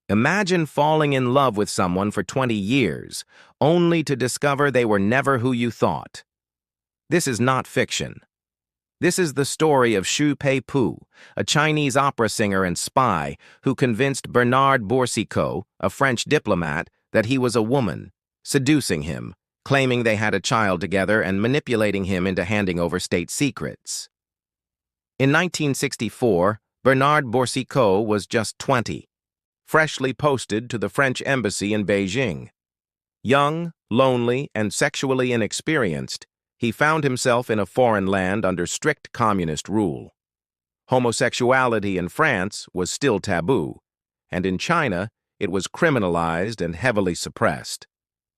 Imagine falling in love with someone for 20 years, only to discover they were never who you thought. This is not fiction. This is the story of Xu Peipu, a Chinese opera singer and spy who convinced Bernard Boucicaut, a French diplomat, that he was a woman, seducing him, claiming they had a child together and manipulating him into handing over state secrets. In 1964, Bernard Boucicaut was just 20, freshly posted to the French embassy in Beijing. Young, lonely, and sexually inexperienced, he found himself in a foreign land under strict communist rule. Homosexuality in France was still taboo, and in China, it was criminalized and heavily suppressed.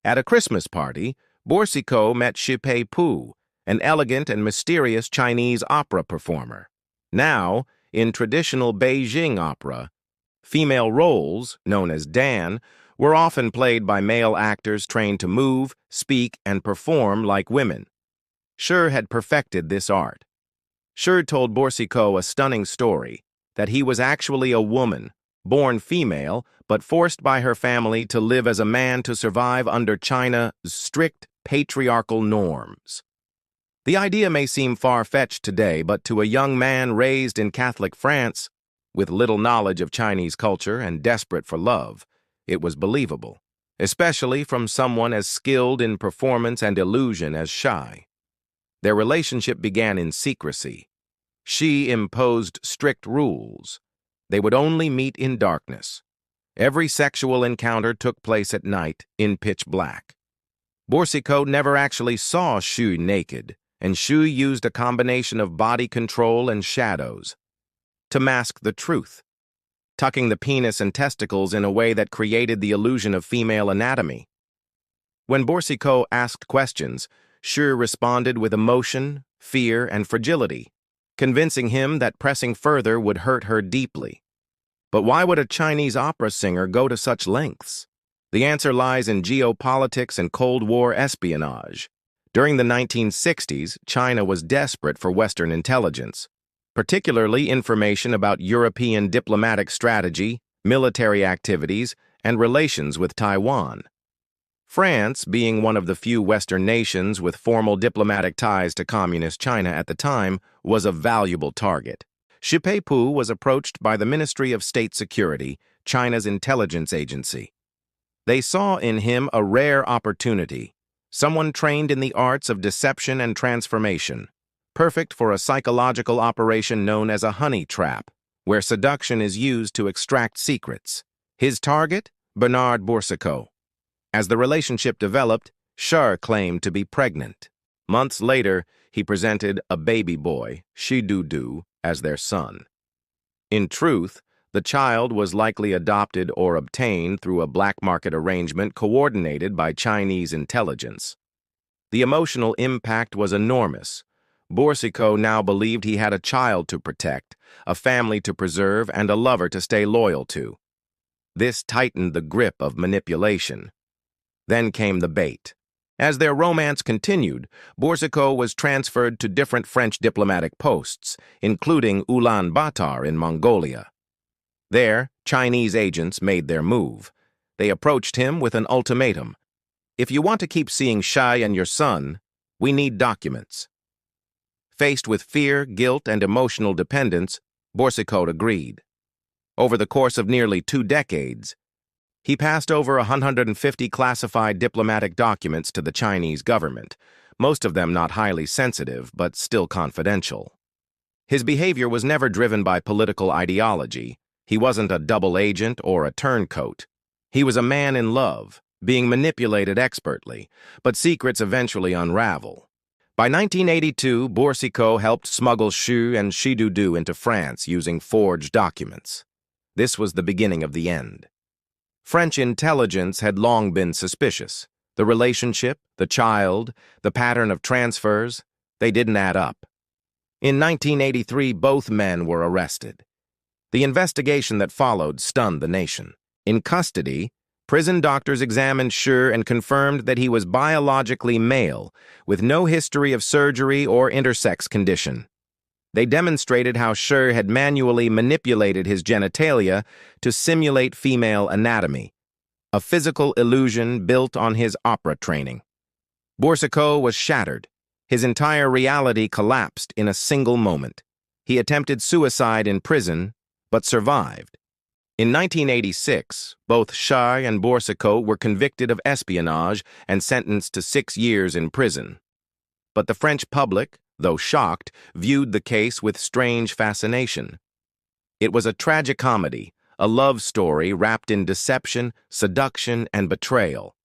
At a Christmas party, Boucicaut met Xu Peipu, an elegant and mysterious Chinese opera performer. Now, in traditional Beijing opera, female roles, known as Dan, were often played by male actors trained to move, speak, and perform like women. Xu had perfected this art. Xu told Boucicaut a stunning story, that he was actually a woman, born female, but forced by her family to live as a man to survive under China's strict patriarchal norms. The idea may seem far-fetched today, but to a young man raised in Catholic France, with little knowledge of Chinese culture and desperate for love, it was believable, especially from someone as skilled in performance and illusion as Xu. Their relationship began in secrecy. She imposed strict rules. They would only meet in darkness. Every sexual encounter took place at night, in pitch black. Boucicaut never actually saw Xu naked, and Xu used a combination of body control and shadows to mask the truth, tucking the penis and testicles in a way that created the illusion of female anatomy. When Boucicaut asked questions, Xu responded with emotion, fear, and fragility, convincing him that pressing further would hurt her deeply. But why would a Chinese opera singer go to such lengths? The answer lies in geopolitics and Cold War espionage. During the 1960s, China was desperate for Western intelligence, particularly information about European diplomatic strategy, military activities, and relations with Taiwan. France, being one of the few Western nations with formal diplomatic ties to Communist China at the time, was a valuable target. Xu Peipu was approached by the Ministry of State Security, China's intelligence agency. They saw in him a rare opportunity, someone trained in the arts of deception and transformation, perfect for a psychological operation known as a honey trap, where seduction is used to extract secrets. His target? Bernard Boucicaut. As the relationship developed, Xu claimed to be pregnant. Months later, he presented a baby boy, Shidudu, as their son. In truth, the child was likely adopted or obtained through a black market arrangement coordinated by Chinese intelligence. The emotional impact was enormous. Boucicaut now believed he had a child to protect, a family to preserve, and a lover to stay loyal to. This tightened the grip of manipulation. Then came the bait. As their romance continued, Boucicaut was transferred to different French diplomatic posts, including Ulaanbaatar in Mongolia. There, Chinese agents made their move. They approached him with an ultimatum. If you want to keep seeing Xu and your son, we need documents. Faced with fear, guilt, and emotional dependence, Boucicaut agreed. Over the course of nearly 2 decades, he passed over 150 classified diplomatic documents to the Chinese government, most of them not highly sensitive, but still confidential. His behavior was never driven by political ideology. He wasn't a double agent or a turncoat. He was a man in love, being manipulated expertly, but secrets eventually unravel. By 1982, Boucicaut helped smuggle Xu and Shidudu into France using forged documents. This was the beginning of the end. French intelligence had long been suspicious. The relationship, the child, the pattern of transfers, they didn't add up. In 1983, both men were arrested. The investigation that followed stunned the nation. In custody, prison doctors examined Xu and confirmed that he was biologically male, with no history of surgery or intersex condition. They demonstrated how Shi had manually manipulated his genitalia to simulate female anatomy, a physical illusion built on his opera training. Boursiquot was shattered. His entire reality collapsed in a single moment. He attempted suicide in prison, but survived. In 1986, both Shi and Boursiquot were convicted of espionage and sentenced to 6 years in prison. But the French public, though shocked, viewed the case with strange fascination. It was a tragicomedy, a love story wrapped in deception, seduction, and betrayal.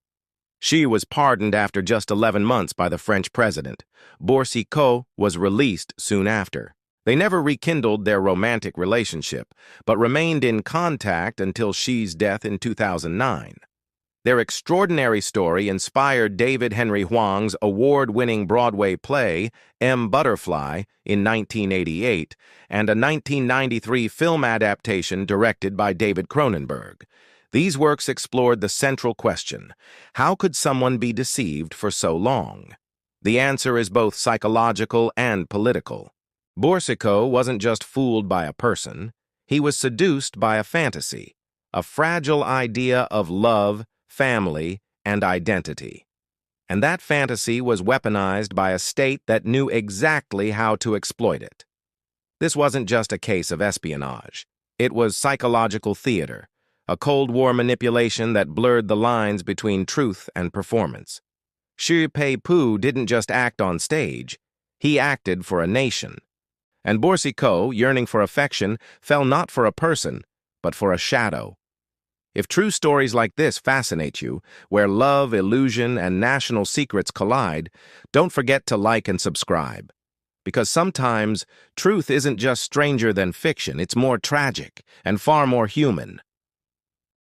Shi was pardoned after just 11 months by the French president. Boursiquot was released soon after. They never rekindled their romantic relationship, but remained in contact until Shi's death in 2009. Their extraordinary story inspired David Henry Hwang's award-winning Broadway play, M. Butterfly, in 1988, and a 1993 film adaptation directed by David Cronenberg. These works explored the central question: how could someone be deceived for so long? The answer is both psychological and political. Boursiquot wasn't just fooled by a person, he was seduced by a fantasy, a fragile idea of love, family, and identity. And that fantasy was weaponized by a state that knew exactly how to exploit it. This wasn't just a case of espionage. It was psychological theater, a Cold War manipulation that blurred the lines between truth and performance. Xu Peipu didn't just act on stage, he acted for a nation. And Boursiquot, yearning for affection, fell not for a person, but for a shadow. If true stories like this fascinate you, where love, illusion, and national secrets collide, don't forget to like and subscribe. Because sometimes, truth isn't just stranger than fiction, it's more tragic and far more human.